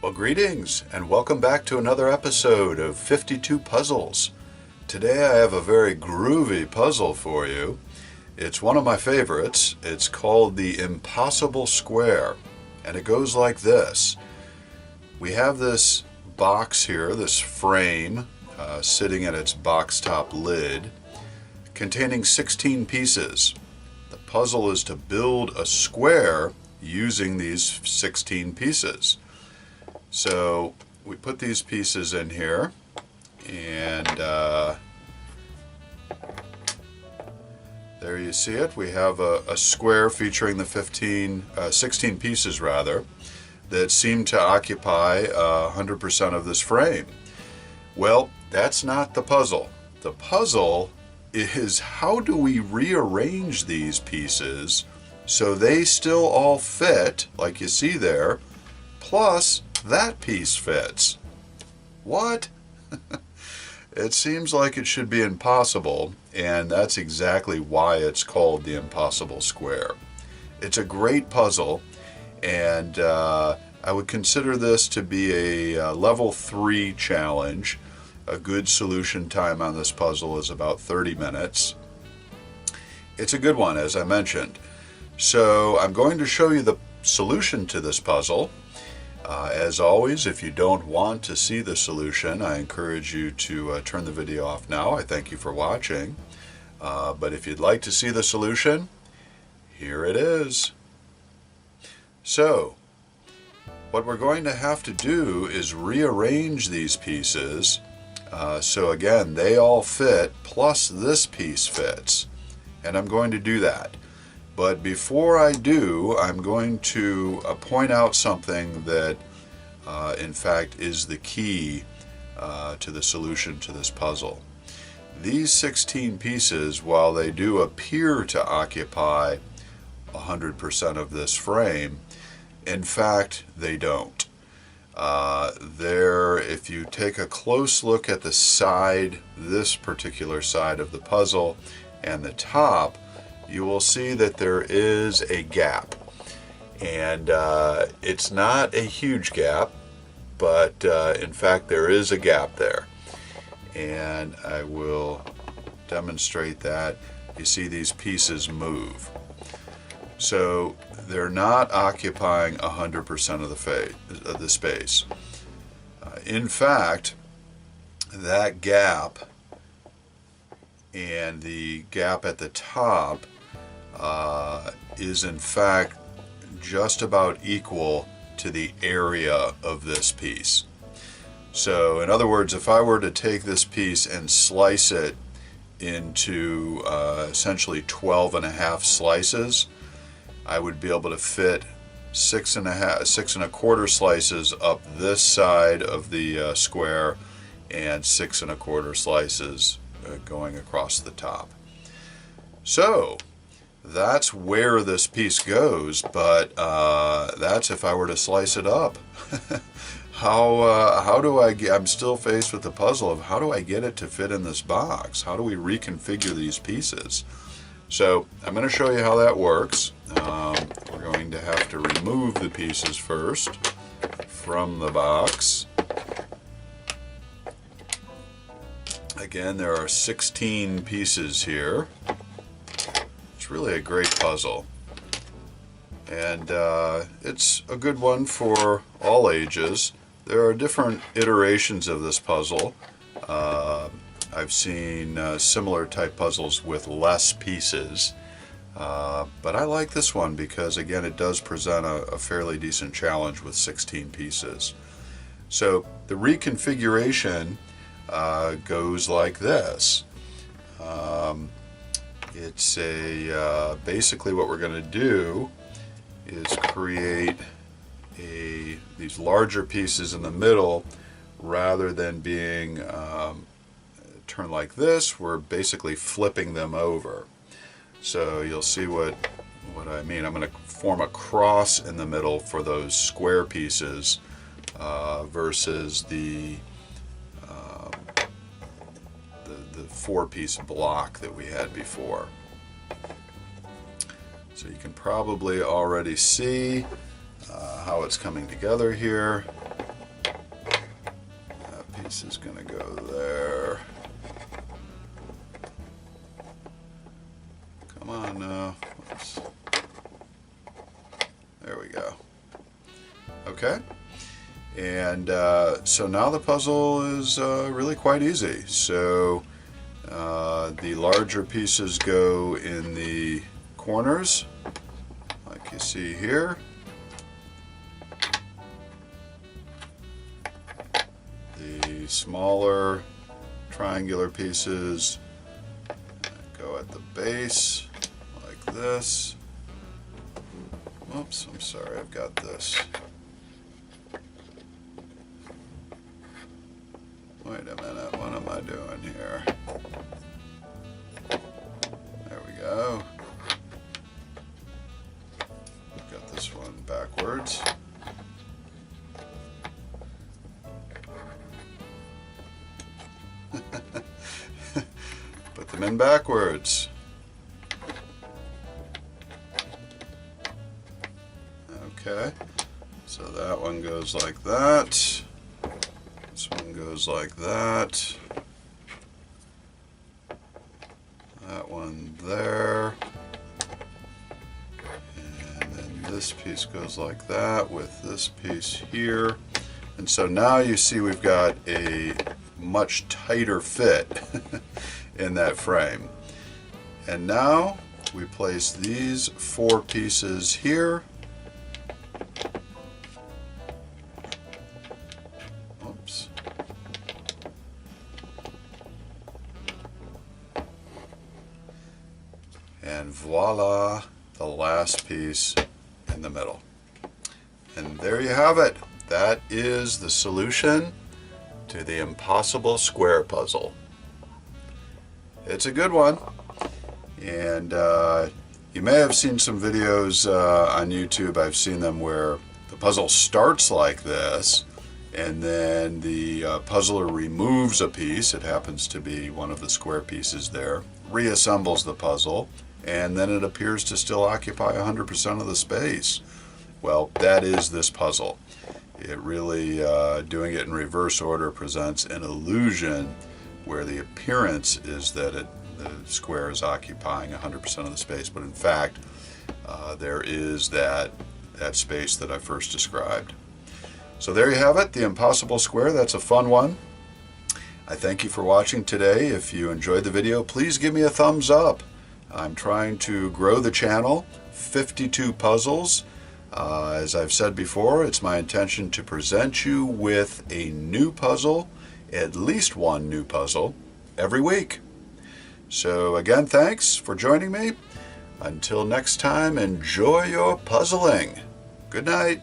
Well, greetings and welcome back to another episode of 52 Puzzles. Today I have a very groovy puzzle for you. It's one of my favorites. It's called the Impossible Square, and it goes like this. We have this box here, this frame, sitting in its box top lid, containing 16 pieces. The puzzle is to build a square using these 16 pieces. So we put these pieces in here, and there you see it. We have a square featuring the 16 pieces rather, that seem to occupy 100% of this frame. Well, that's not the puzzle. The puzzle is, how do we rearrange these pieces so they still all fit, like you see there, plus that piece fits. What? It seems like it should be impossible, and that's exactly why it's called the Impossible Square. It's a great puzzle, and I would consider this to be a level 3 challenge. A good solution time on this puzzle is about 30 minutes. It's a good one, as I mentioned. So I'm going to show you the solution to this puzzle. As always, if you don't want to see the solution, I encourage you to turn the video off now. I thank you for watching. But if you'd like to see the solution, here it is. So, what we're going to have to do is rearrange these pieces so again, they all fit, plus this piece fits. And I'm going to do that. But before I do, I'm going to point out something that, in fact, is the key to the solution to this puzzle. These 16 pieces, while they do appear to occupy 100% of this frame, in fact, they don't. If you take a close look at the side, this particular side of the puzzle, and the top, you will see that there is a gap, and it's not a huge gap, but in fact there is a gap there, and I will demonstrate that. You see these pieces move, so they're not occupying 100% of the space. In fact, that gap and the gap at the top is in fact just about equal to the area of this piece. So in other words, if I were to take this piece and slice it into essentially 12.5 slices, I would be able to fit 6.25 slices up this side of the square, and 6.25 slices going across the top. So that's where this piece goes, but that's if I were to slice it up. How do I'm still faced with the puzzle of how do I get it to fit in this box? How do we reconfigure these pieces? So I'm going to show you how that works. We're going to have to remove the pieces first from the box. Again, there are 16 pieces here. It's really a great puzzle, and it's a good one for all ages. There are different iterations of this puzzle. I've seen similar type puzzles with less pieces, but I like this one because, again, it does present a fairly decent challenge with 16 pieces. So the reconfiguration goes like this. It's basically what we're going to do is create these larger pieces in the middle, rather than being turned like this. We're basically flipping them over. So you'll see what I mean. I'm going to form a cross in the middle for those square pieces versus the 4-piece block that we had before. So you can probably already see how it's coming together here. This is going to go there. Come on now. There we go. Okay. And so now the puzzle is really quite easy. So the larger pieces go in the corners, like you see here. The smaller triangular pieces go at the base, like this. Oops, I'm sorry, I've got this. Wait a minute, what am I doing here? There we go. I've got this one backwards. Put them in backwards. Okay, so that one goes like that. This one goes like that. That one there. And then this piece goes like that with this piece here. And so now you see we've got a much tighter fit in that frame. And now we place these 4 pieces here. Oops. And voila, the last piece in the middle. And there you have it. That is the solution to the impossible square puzzle. It's a good one. And you may have seen some videos on YouTube. I've seen them where the puzzle starts like this, and then the puzzler removes a piece. It happens to be one of the square pieces there, reassembles the puzzle, and then it appears to still occupy 100% of the space. Well, that is this puzzle. It really, doing it in reverse order, presents an illusion where the appearance is that the square is occupying 100% of the space, but in fact, there is that space that I first described. So there you have it, the impossible square. That's a fun one. I thank you for watching today. If you enjoyed the video, please give me a thumbs up. I'm trying to grow the channel, 52 puzzles. As I've said before, it's my intention to present you with a new puzzle, at least one new puzzle, every week. So again, thanks for joining me. Until next time, enjoy your puzzling. Good night.